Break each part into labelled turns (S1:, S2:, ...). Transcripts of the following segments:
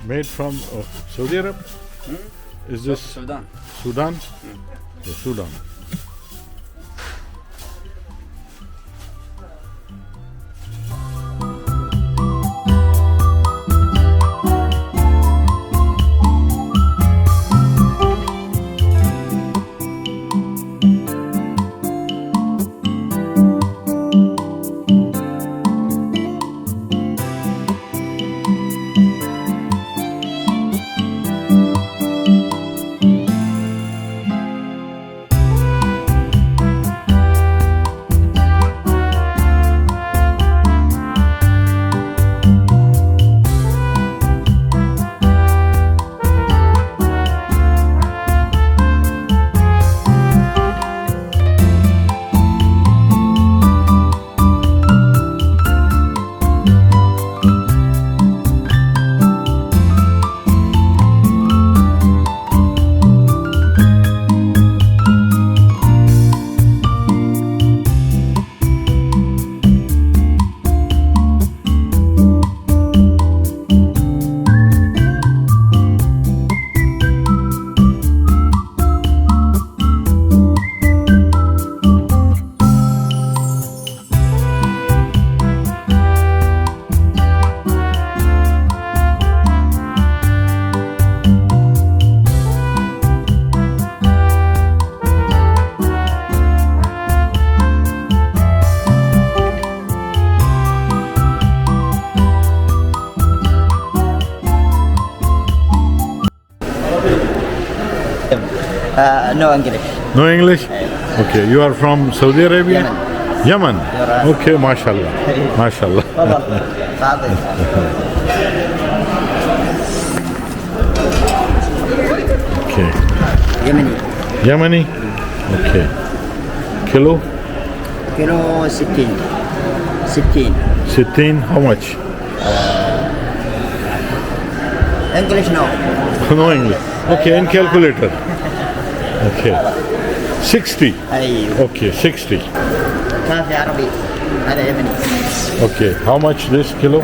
S1: Made from Saudi Arab? Is this
S2: Sudan.
S1: Sudan? Yeah, Sudan.
S3: No English.
S1: No English? Okay, you are from Saudi Arabia? Yemen. Okay, mashallah. Mashallah. Okay. Yemeni? Okay. Kilo?
S3: Kilo 60.
S1: 16, how much?
S3: English no.
S1: No English. Okay, in calculator. Okay. 60.
S3: أيوه.
S1: Okay, 60.
S3: كافي عربي. هذا يمني.
S1: Okay, how much this kilo?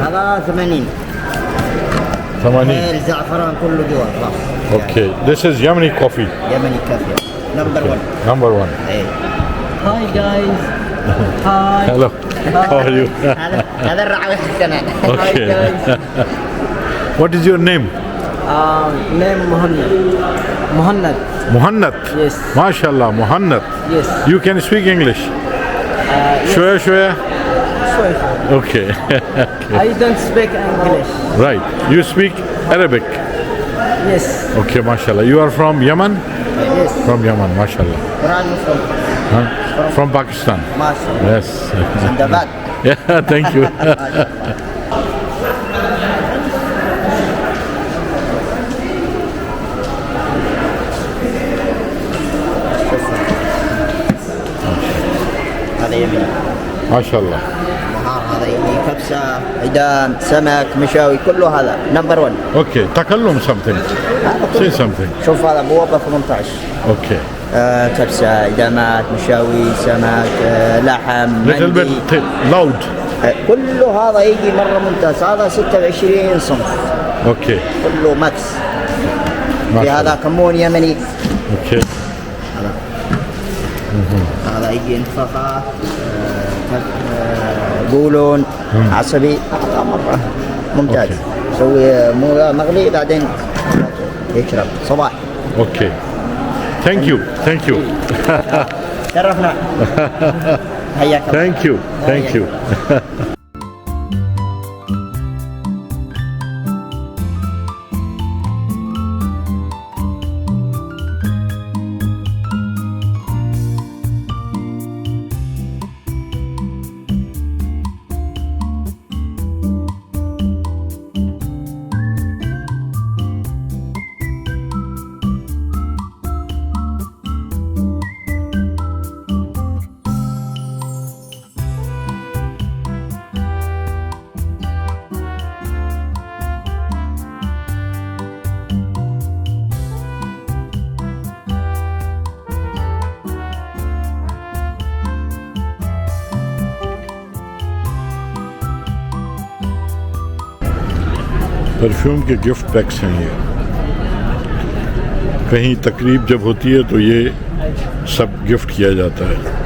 S3: هذا 80.
S1: 80.
S3: الزعفران كله جوا خلاص.
S1: Okay, this is Yemeni coffee.
S3: يمني كافي. Number one.
S1: Number one.
S3: Hi guys. Hi.
S1: Hello. How are you?
S3: هذا الرعوي حسنا.
S1: Okay. What is your name?
S3: Name Muhammad.
S1: Muhammad.
S3: Yes.
S1: MashaAllah, Muhammad.
S3: Yes.
S1: You can speak English?
S3: Yes.
S1: Shwaya.
S3: Sure.
S1: Okay.
S3: I don't speak English.
S1: Right. You speak Arabic?
S3: Yes.
S1: Okay, MashaAllah. You are from Yemen?
S3: Yes.
S1: From Yemen, MashaAllah.
S3: Where are you from?
S1: Huh? From Pakistan.
S3: MashaAllah.
S1: Yes.
S3: Zindabad.
S1: Yeah, thank you.
S3: هذا يمني.
S1: ما شاء الله.
S3: هذا يمني كبسة عيدان سمك مشاوي كله هذا نمبر 1.
S1: Okay, تكلم something. Say something.
S3: شوف هذا بوابة 18.
S1: Okay.
S3: كبسة عيدامات مشاوي سمك لحم
S1: Little bit loud.
S3: كله هذا يجي مرة ممتاز. هذا 26 صنف.
S1: Okay.
S3: كله ماكس. في هذا كمون يمني.
S1: Okay.
S3: هذا يجي انتفاخات قولون عصبي هذا مرة ممتاز. سوي مغلي بعدين يشرب صباح.
S1: Okay. Thank you. Thank you.
S3: شرفنا. حياك الله.
S1: Thank you. Thank you. Perfume के gift PACS हैं ये। कहीं तकरीब जब होती है तो ये सब गिफ्ट किया जाता है।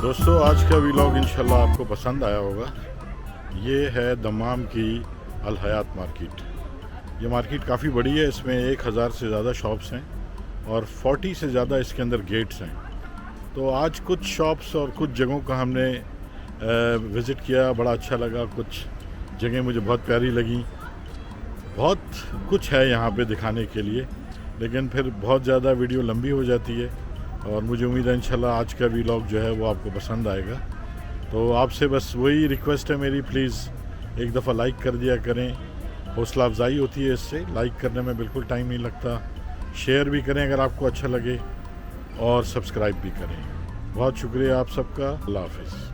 S1: दोस्तों आज का व्लॉग इंशाल्लाह आपको पसंद आया होगा। ये है दम्माम की हयात मार्केट। ये मार्केट काफ़ी बड़ी है, इसमें 1000 से ज़्यादा शॉप्स हैं और 40 से ज़्यादा इसके अंदर गेट्स हैं। तो आज कुछ शॉप्स और कुछ जगहों का हमने विज़िट किया, बड़ा अच्छा लगा। कुछ जगह मुझे बहुत प्यारी लगी। बहुत कुछ है यहाँ पे दिखाने के लिए, लेकिन फिर बहुत ज़्यादा वीडियो लंबी हो जाती है और मुझे उम्मीद है इंशाल्लाह आज का व्लॉग जो है वो आपको पसंद आएगा। तो आपसे बस वही रिक्वेस्ट है मेरी, प्लीज़ एक दफ़ा लाइक कर दिया करें, हौसला अफजाई होती है इससे। लाइक करने में बिल्कुल टाइम नहीं लगता। शेयर भी करें अगर आपको अच्छा लगे और सब्सक्राइब भी करें। बहुत शुक्रिया आप सबका। अल्लाह हाफ़िज़।